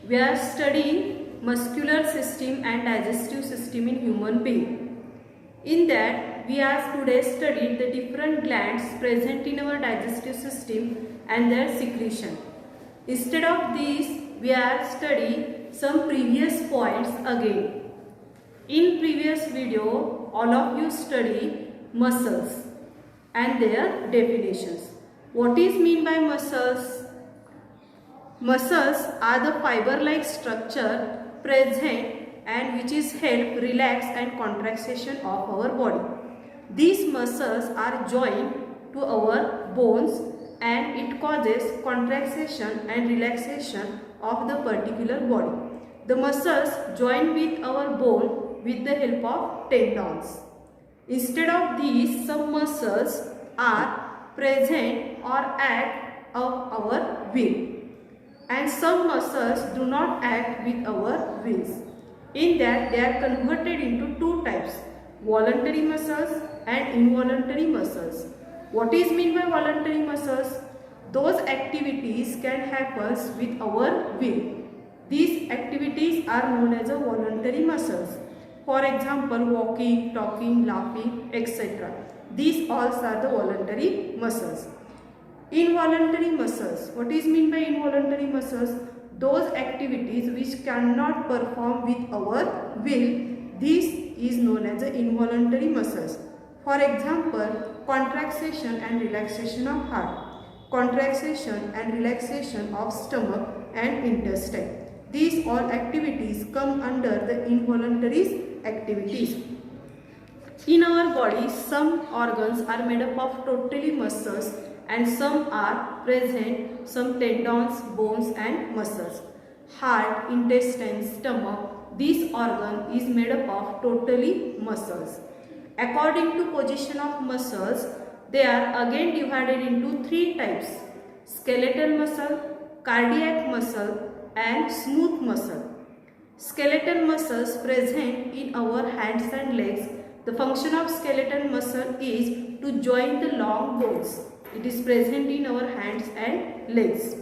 We are studying muscular system and digestive system in human being. In that, we are today studied the different glands present in our digestive system and their secretion. Instead of this, we are studying some previous points again. In previous video, all of you study muscles and their definitions. What is mean by muscles? Muscles are the fiber-like structure present and which is help relax and contraction of our body. These muscles are joined to our bones and it causes contraction and relaxation of the particular body. The muscles join with our bone with the help of tendons. Instead of these, some muscles are present or act of our will, and some muscles do not act with our wills. In that, they are converted into two types, voluntary muscles and involuntary muscles. What is meant by voluntary muscles? Those activities can happen with our will. These activities are known as voluntary muscles. For example, walking, talking, laughing, etc. These all are the voluntary muscles. Involuntary muscles. What is meant by involuntary muscles? Those activities which cannot perform with our will. This is known as the involuntary muscles. For example, contraction and relaxation of heart, contraction and relaxation of stomach and intestine. These all activities come under the involuntary activities. In our body, some organs are made up of totally muscles and some are present, some tendons, bones and muscles. Heart, intestine, stomach, this organ is made up of totally muscles. According to position of muscles, they are again divided into three types: skeletal muscle, cardiac muscle and smooth muscle. Skeletal muscles present in our hands and legs. The function of skeletal muscle is to join the long bones. It is present in our hands and legs.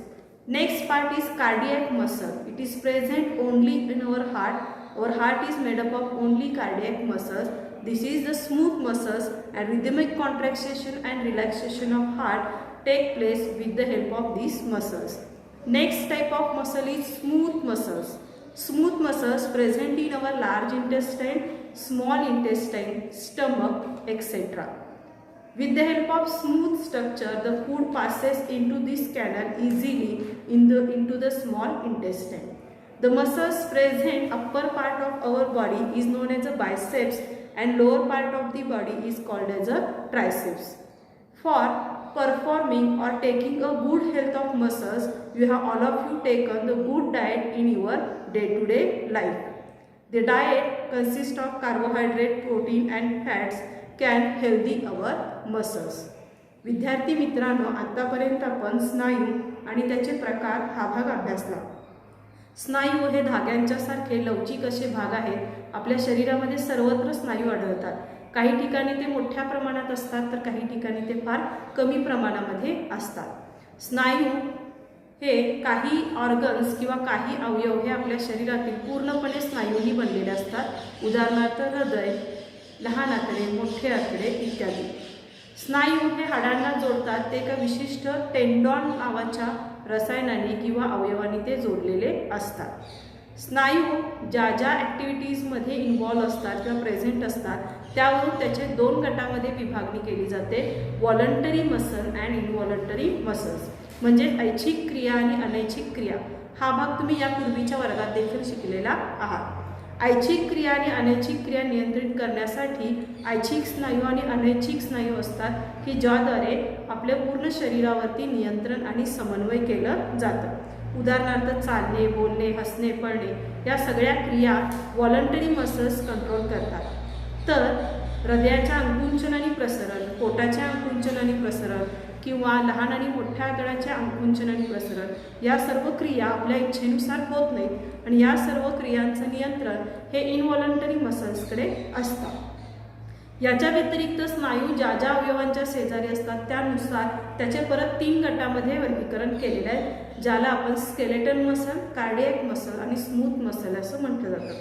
Next part is cardiac muscle. It is present only in our heart. Our heart is made up of only cardiac muscles. This is the smooth muscles, and rhythmic contraction and relaxation of heart take place with the help of these muscles. Next type of muscle is smooth muscles. Smooth muscles present in our large intestine, small intestine, stomach, etc. With the help of smooth structure, the food passes into this canal easily into the small intestine. The muscles present upper part of our body is known as a biceps and lower part of the body is called as a triceps. For performing or taking a good health of muscles, you have all of you taken the good diet in your day-to-day life. The diet consists of carbohydrate, protein and fats can healthy our muscles. विद्यार्थी मित्रांनो, आतापर्यंत आपण स्नायू आणि त्याचे प्रकार हा भाग अभ्यासला. स्नायू हे धाग्यांच्या सारखे लवचिक असे भाग आहेत. आपल्या शरीरामध्ये सर्वत्र स्नायू आढळतात. काही ठिकाणी ते मोठ्या प्रमाणात असतात तर काही ठिकाणी ते फार कमी प्रमाणामध्ये असतात. स्नायू हे काही ऑर्गन्स किंवा काही अवयव हे आपल्या शरीरातील पूर्णपणे स्नायूंनी बनलेले असतात. उदाहरणार्थ हृदय, लहान आतडे, मोठे आतडे इत्यादी. स्नायू हे हाडांना जोडतात. ते एका विशिष्ट टेंडॉन नावाच्या रसायनाने किंवा अवयवाने ते जोडलेले असतात. स्नायू ज्या ज्या ॲक्टिव्हिटीजमध्ये इन्व्हॉल्व असतात किंवा प्रेझेंट असतात त्यावरून त्याचे दोन गटामध्ये विभागणी केली जाते, व्हॉलंटरी मसल अँड इनव्हॉलंटरी मसल्स. म्हणजे ऐच्छिक क्रिया आणि अनैच्छिक क्रिया. हा भाग तुम्ही यापूर्वीच्या वर्गात देखील शिकलेला आहात. ऐच्छिक क्रिया आणि अनैच्छिक क्रिया नियंत्रित करण्यासाठी ऐच्छिक स्नायू आणि अनैच्छिक स्नायू असतात की ज्याद्वारे आपल्या पूर्ण शरीरावरती नियंत्रण आणि समन्वय केलं जातं. उदाहरणार्थ चालणे, बोलणे, हसणे, पळणे या सगळ्या क्रिया व्हॉलंटरी मसल्स कंट्रोल करतात. तर हृदयाच्या अंकुंचन आणि प्रसरण, पोटाच्या अंकुंचन आणि प्रसरण किंवा लहान आणि मोठ्या आतड्याचे अंकुंचन आणि प्रसरण या सर्व क्रिया आपल्या इच्छेनुसार होत नाहीत आणि या सर्व क्रियांचं नियंत्रण हे इनव्हॉलंटरी मसल्सकडे असतं. याच्या व्यतिरिक्त स्नायू ज्या ज्या अवयवांच्या शेजारी असतात त्यानुसार त्याचे परत 3 गटामध्ये वर्गीकरण केलेले आहे, ज्याला आपण स्केलेटल मसल, कार्डियक मसल आणि स्मूथ मसल असं म्हटलं जातं.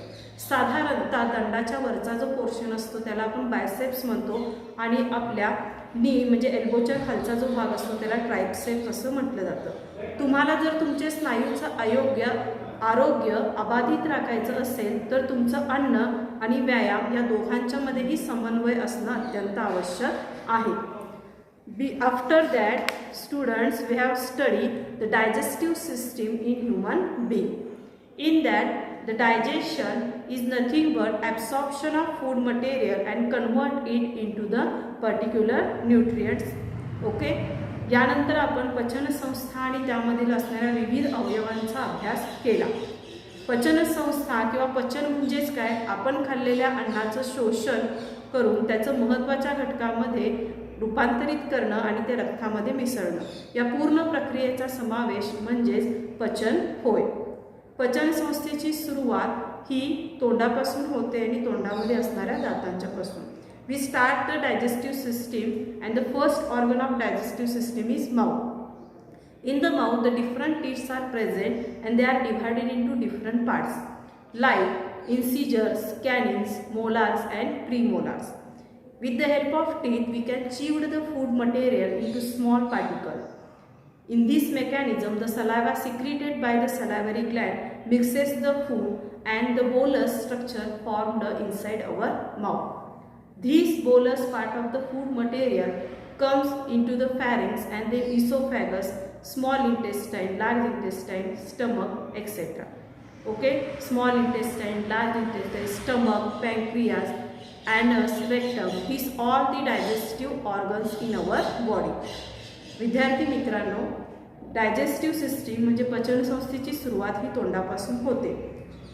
साधारणतः दंडाच्या वरचा जो पोर्शन असतो त्याला आपण बायसेप्स म्हणतो आणि आपल्या नी म्हणजे एल्बोच्या खालचा जो भाग असतो त्याला ट्रायसेप्स असं म्हटलं जातं. तुम्हाला जर तुमचे स्नायूचं आरोग्य अबाधित राखायचं असेल तर तुमचं अन्न आणि व्यायाम या दोघांच्यामध्येही समन्वय असणं अत्यंत आवश्यक आहे. After that, students, we have studied the digestive system in human being. In that, the digestion is nothing but absorption of food material and convert it into the particular nutrients. Okay. यानंतर आपण पचनसंस्था आणि त्यामधील असणाऱ्या विविध अवयवांचा अभ्यास केला. पचनसंस्था किंवा पचन म्हणजेच काय, आपण खाल्लेल्या अन्नाचं शोषण करून त्याचं महत्त्वाच्या घटकामध्ये रूपांतरित करणं आणि ते रक्तामध्ये मिसळणं, या पूर्ण प्रक्रियेचा समावेश म्हणजेच पचन होय. पचनसंस्थेची सुरुवात ही तोंडापासून होते आणि तोंडामध्ये असणाऱ्या दातांच्यापासून. We start the digestive system and the first organ of digestive system is mouth. In the mouth, the different teeth are present and they are divided into different parts like incisors, canines, molars and premolars. With the help of teeth, we can chew the food material into small particles. In this mechanism, the saliva secreted by the salivary gland mixes the food and the bolus structure formed inside our mouth. This bolus part of the food material comes into the pharynx and the esophagus, small intestine, large intestine, stomach, etc. Okay, small intestine, large intestine, stomach, pancreas, anus, rectum, these all the digestive organs in our body. विद्यार्थी मित्रांनो, digestive system म्हणजे पचनसंस्थेची सुरुवात ही तोंडापासून होते.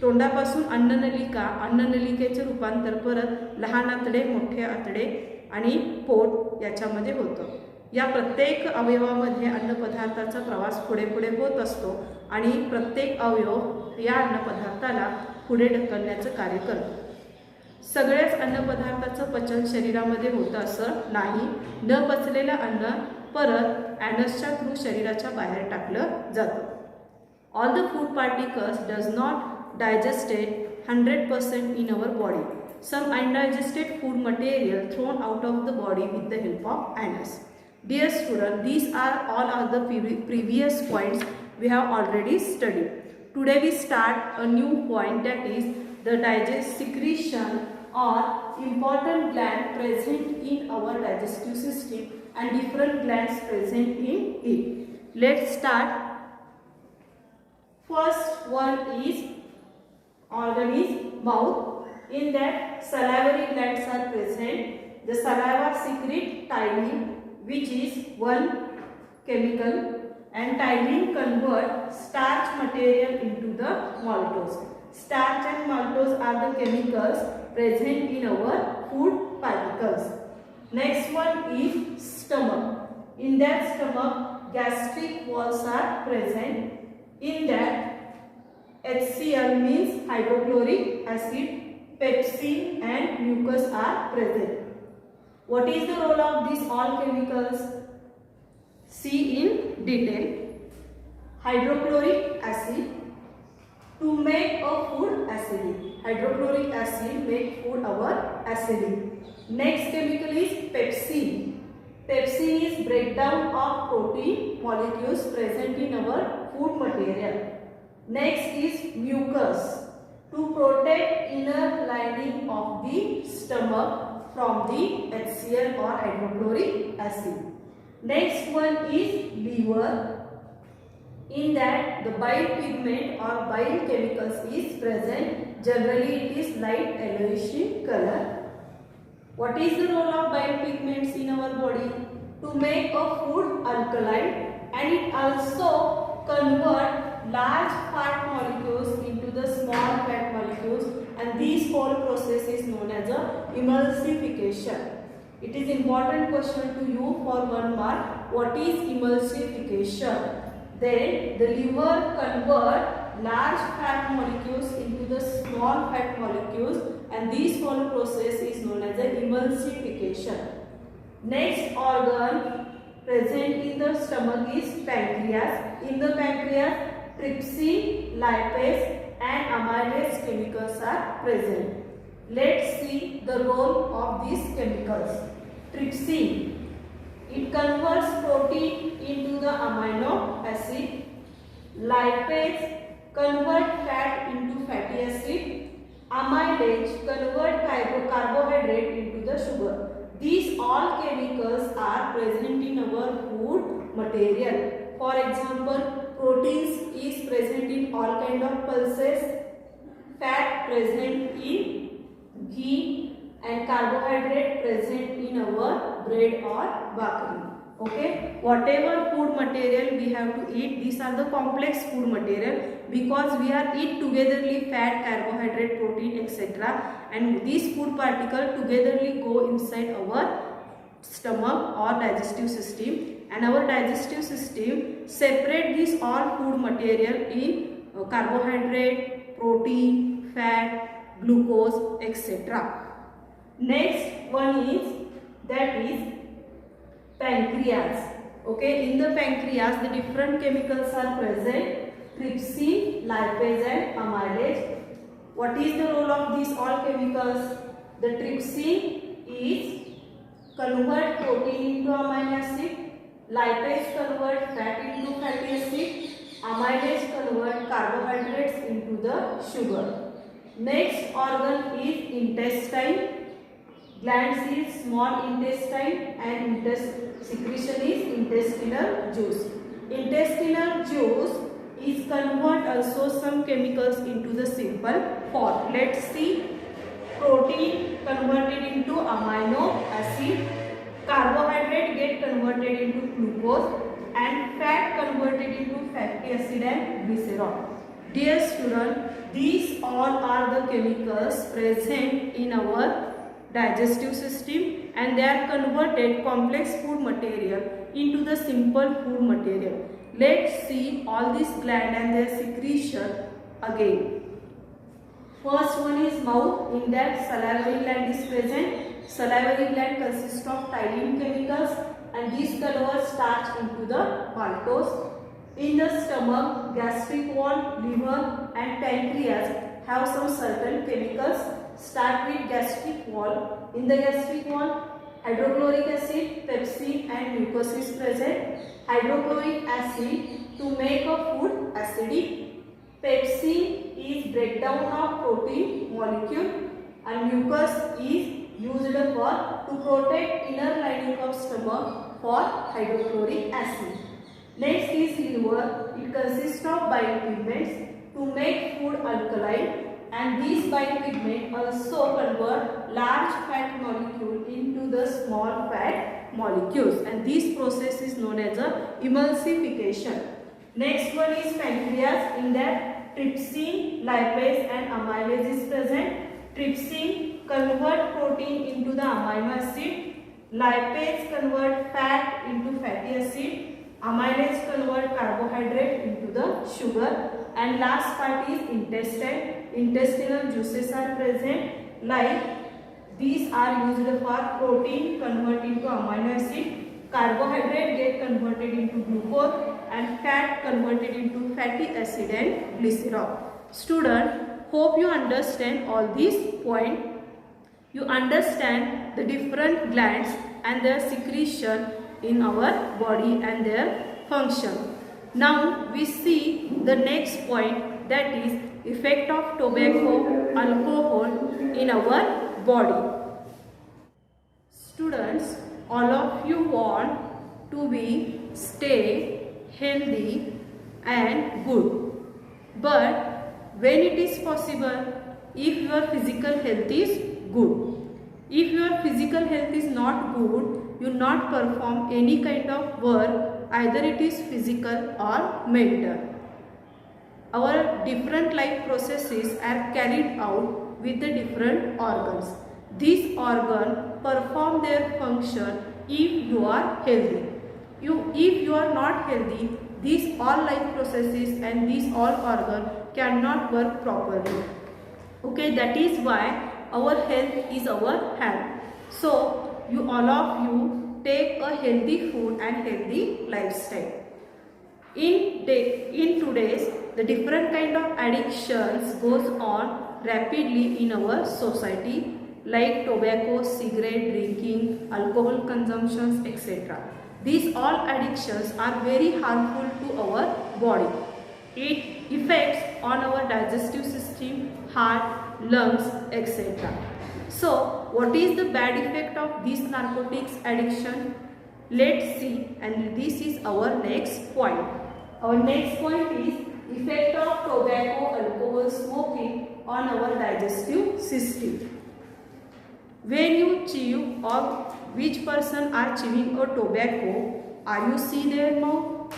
तोंडापासून अन्ननलिका, अन्ननलिकेचे रूपांतर परत लहान आतडे, मोठे आतडे आणि पोट याच्यामध्ये होतं. या प्रत्येक अवयवामध्ये अन्नपदार्थाचा प्रवास पुढे पुढे होत असतो आणि प्रत्येक अवयव या अन्नपदार्थाला पुढे ढकलण्याचं कार्य करतो. सगळ्याच अन्नपदार्थाचं पचन शरीरामध्ये होतं असं नाही. न पचलेलं अन्न परत ॲनसच्या थ्रू शरीराच्या बाहेर टाकलं जातं. All the food particles does not digested 100% in our body. Some undigested food material thrown out of the body with the help of anus. Dear student, these are all of the previous points we have already studied. Today we start a new point, that is the secretion or important gland present in our digestive system and different glands present in it. Let's start. First one is organ is mouth. In that, salivary glands are present. The saliva secrete tyrine, which is one chemical, and tyrine convert starch material into the maltose. Starch and maltose are the chemicals present in our food particles. Next one is stomach. In that stomach, gastric walls are present. In that, HCl means hydrochloric acid, pepsin and mucus are present. What is the role of these all chemicals? See in detail. Hydrochloric acid to make a food acidic. Hydrochloric acid make food our acidic. Next chemical is pepsin. Pepsin is breakdown of protein molecules present in our food material. Next is mucus, to protect inner lining of the stomach from the HCl or hydrochloric acid. Next one is liver. In that, the bile pigment or bile chemicals is present. Generally it is light yellowish in color. What is the role of bile pigments in our body? To make a food alkaline, and it also convert large fat molecules into the small fat molecules, and this whole process is known as a emulsification. It is important question to you for 1 mark. What is emulsification? Then the liver convert large fat molecules into the small fat molecules, and this whole process is known as the emulsification. Next organ present in the stomach is pancreas. In the pancreas, trypsin, lipase and amylase chemicals are present. Let's see the role of these chemicals. Trypsin, it converts protein into the amino acid. Lipase convert fat into fatty acid. Amylase convert carbohydrate into the sugar. These all chemicals are present in our food material. For example, proteins is present in all kind of pulses, fat present in ghee, and carbohydrate present in our bread or bakri. Okay, whatever food material we have to eat, these are the complex food material, because we are eat togetherly fat, carbohydrate, protein, etc. and these food particles togetherly go inside our stomach or digestive system, and our digestive system separate these all food material in carbohydrate, protein, fat, glucose, etc. Next one is pancreas. Okay, in the pancreas the different chemicals are present: trypsin, lipase and amylase. What is the role of these all chemicals? The trypsin is convert protein into amino acid, lipase convert fat into fatty acid, amylase convert carbohydrates into the sugar. Next organ is intestine. Glands is small intestine and secretion is intestinal juice. Intestinal juice is convert also some chemicals into the simple form. Let's see. Protein converted into amino acid, carbohydrate get converted into glucose, and fat converted into fatty acid and glycerol. Dear student, these all are the chemicals present in our digestive system, and they are converted complex food material into the simple food material. Let's see all these glands and their secretion again. First one is mouth. In that salivary gland is present. Salivary gland consists of xylem chemicals, and these convert starch into the maltose. In the stomach, gastric wall, liver and pancreas have some certain chemicals. Start with gastric wall. In the gastric wall, hydrochloric acid, pepsin and mucus is present. Hydrochloric acid to make a food acidic. Pepsin is breakdown of protein molecule, and mucus is used for to protect inner lining of stomach for hydrochloric acid. Next is liver. It consists of bile pigments to make food alkaline, and these bile pigments also convert large fat molecule into the small fat molecules, and this process is known as a emulsification. Next one is pancreas. In that trypsin, lipase and amylase is present. Trypsin convert protein into the amino acid. Lipase convert fat into fatty acid. Amylase convert carbohydrate into the sugar. And last part is intestine. Intestinal juices are present, like these are used for protein convert into amino acid, carbohydrate get converted into glucose, and fat converted into fatty acid and glycerol. Student, hope you understand all these points. You understand the different glands and their secretion in our body and their function. Now we see the next point, that is effect of tobacco, alcohol in our body. Students, all of you want to be stay healthy and good, but when it is possible, if your physical health is good, if your physical health is not good, you not perform any kind of work, either it is physical or mental. Our different life processes are carried out with the different organs. These organs perform their function if you are healthy. If you are not healthy, these all life processes and these all organ cannot work properly. Okay, that is why our health is our health. So you all of you take a healthy food and healthy lifestyle. In today's, the different kind of addictions goes on rapidly in our society, like tobacco, cigarette drinking, alcohol consumptions, etc. These all addictions are very harmful to our body. It affects on our digestive system, heart, lungs, etc. So, what is the bad effect of this narcotics addiction? Let's see, and this is our next point. Our next point is effect of tobacco, alcohol, smoking on our digestive system. When you chew, or which person are chewing a tobacco, are you see their mouth?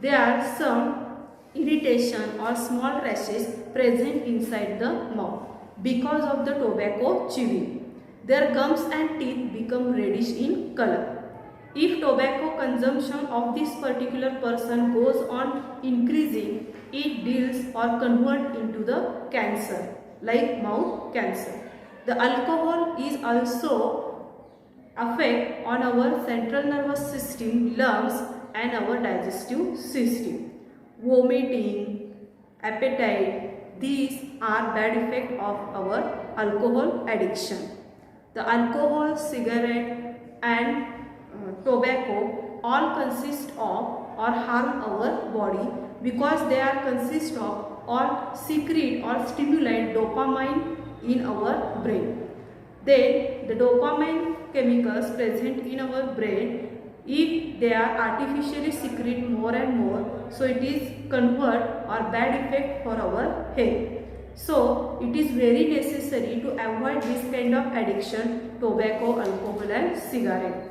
There are some irritation or small rashes present inside the mouth because of the tobacco chewing. Their gums and teeth become reddish in color. If tobacco consumption of this particular person goes on increasing, it deals or convert into the cancer, like mouth cancer. The alcohol is also affect on our central nervous system, lungs and our digestive system. Vomiting, appetite, these are bad effect of our alcohol addiction. The alcohol, cigarette and tobacco all consist of or harm our body because they are consist of or secrete or stimulate dopamine in our brain. Then the dopamine chemicals present in our brain, if they are artificially secrete more and more, so it is convert or bad effect for our health. So it is very necessary to avoid this kind of addiction, tobacco, alcohol and cigarette.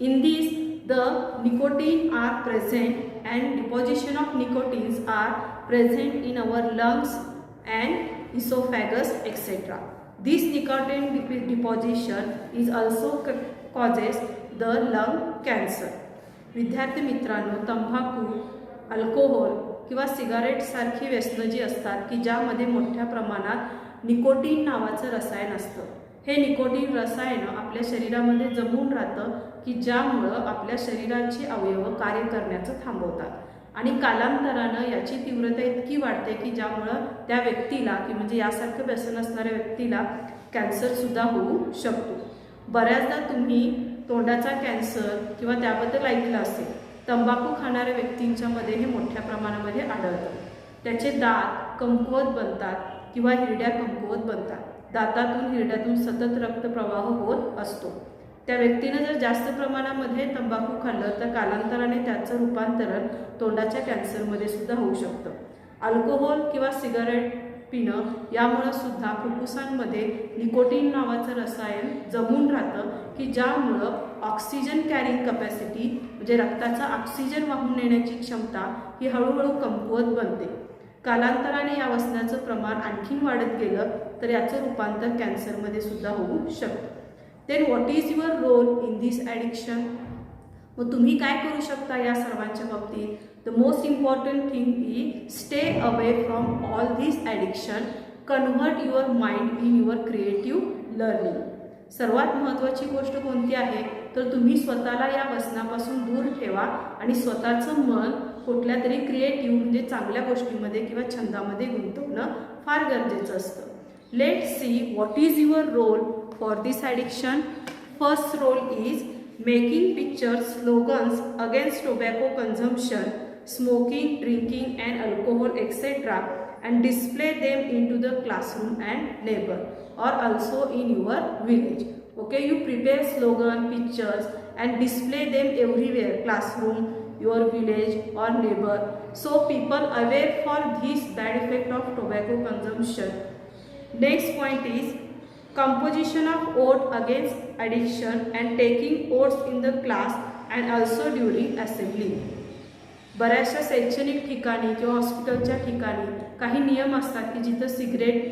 In this, the nicotine are present and deposition of nicotines are present in our lungs and esophagus, etc. This nicotine deposition is also causes the lung cancer. विद्यार्थी मित्रांनो, तंबाखू, alcohol किंवा cigarette सारखी व्यसनं जी असतात की ज्यामध्ये मोठ्या प्रमाणात निकोटीन नावाचं रसायन असतं. हे निकोटीन रसायन आपल्या शरीरामध्ये जमून राहतं की ज्यामुळं आपल्या शरीराची अवयव कार्य करण्याचं थांबवतात आणि कालांतरानं याची तीव्रता इतकी वाढते की ज्यामुळं त्या व्यक्तीला की म्हणजे यासारखं व्यसन असणाऱ्या व्यक्तीला कॅन्सर सुद्धा होऊ शकतो. बऱ्याचदा तुम्ही तोंडाचा कॅन्सर किंवा त्याबद्दल ऐकलं असेल. तंबाखू खाणाऱ्या व्यक्तींच्यामध्ये हे मोठ्या प्रमाणामध्ये आढळतं. त्याचे दात कमकुवत बनतात किंवा हिरड्या कमकुवत बनतात. दातातून हिरड्यातून सतत रक्तप्रवाह होत असतो. त्या व्यक्तीनं जर जास्त प्रमाणामध्ये तंबाखू खाल्लं तर कालांतराने त्याचं रूपांतरण तोंडाच्या कॅन्सरमध्ये सुद्धा होऊ शकतं. अल्कोहोल किंवा सिगारेट पिणं यामुळं सुद्धा फुफ्फुसांमध्ये निकोटीन नावाचं रसायन जमून राहतं की ज्यामुळं ऑक्सिजन कॅरिंग कपॅसिटी म्हणजे रक्ताचा ऑक्सिजन वाहून नेण्याची क्षमता ही हळूहळू कमकुवत बनते. कालांतराने या व्यसनाचं प्रमाण आणखीन वाढत गेलं तर याचं रूपांतर कॅन्सरमध्ये सुद्धा होऊ शकतं. Then what is your role in this addiction? मग तुम्ही काय करू शकता या सर्वांच्या बाबतीत? The most important thing is stay away from all this addiction, convert your mind in your creative learning. सर्वात महत्त्वाची गोष्ट कोणती आहे तर तुम्ही स्वतःला या व्यसनापासून दूर ठेवा आणि स्वतःचं मन कुठल्या तरी क्रिएटिव्ह म्हणजे चांगल्या गोष्टीमध्ये किंवा छंदामध्ये गुंतवणं फार गरजेचं असतं. Let's see what is your role for this addiction. First role is making pictures, slogans against tobacco consumption, smoking, drinking and alcohol etcetera and display them into the classroom and neighbor or also in your village. Okay, you prepare slogan, pictures and display them everywhere, classroom, your village or neighbor, so people aware for this bad effect of tobacco consumption. Next point is composition of oath against addiction and taking oaths in the class and also during assembly. बऱ्याचशा शैक्षणिक ठिकाणी किंवा हॉस्पिटलच्या ठिकाणी काही नियम असतात की जिथं सिगरेट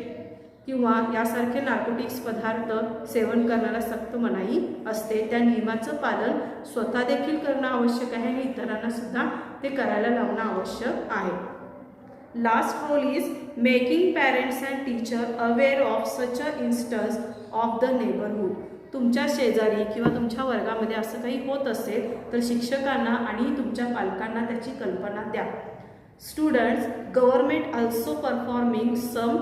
किंवा यासारखे नार्कोटिक्स पदार्थ सेवन करण्याला सक्त मनाई असते. त्या नियमाचं पालन स्वतः देखील करणं आवश्यक आहे आणि इतरांना सुद्धा ते करायला लावणं आवश्यक आहे. Last role is making parents and teacher aware of such a instance of the neighbourhood. तुमच्या शेजारी किंवा तुमच्या वर्गामध्ये असं काही होत असेल तर शिक्षकांना आणि तुमच्या पालकांना त्याची कल्पना द्या. Students, government also performing some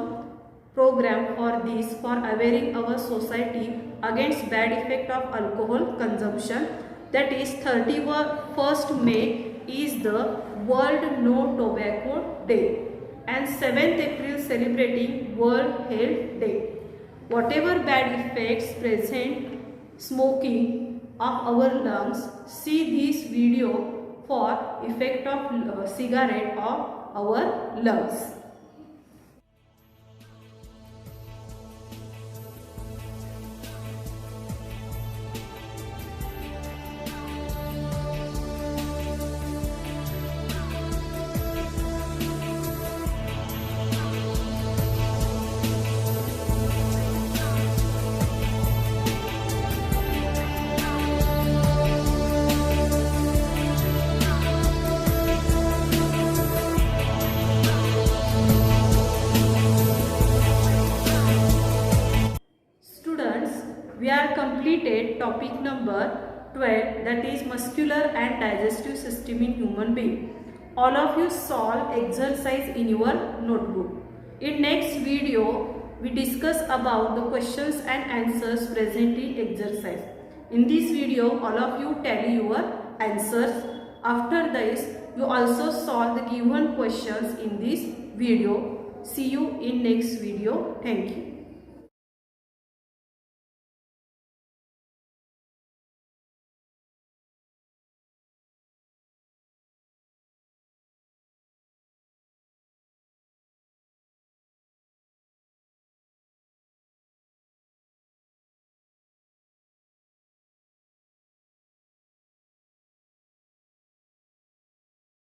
program for this for awareing our society against bad effect of alcohol consumption. That is 31st May is the World No Tobacco Day and 7th April celebrating World Health Day. Whatever bad effects present smoking of our lungs, see this video for effect of cigarette of our lungs. We are completed topic number 12, that is muscular and digestive system in human being. All of you solve exercise in your notebook. In next video we discuss about the questions and answers present in exercise. In this video all of you tally your answers. After this you also solve the given questions in this video. See you in next video. Thank you.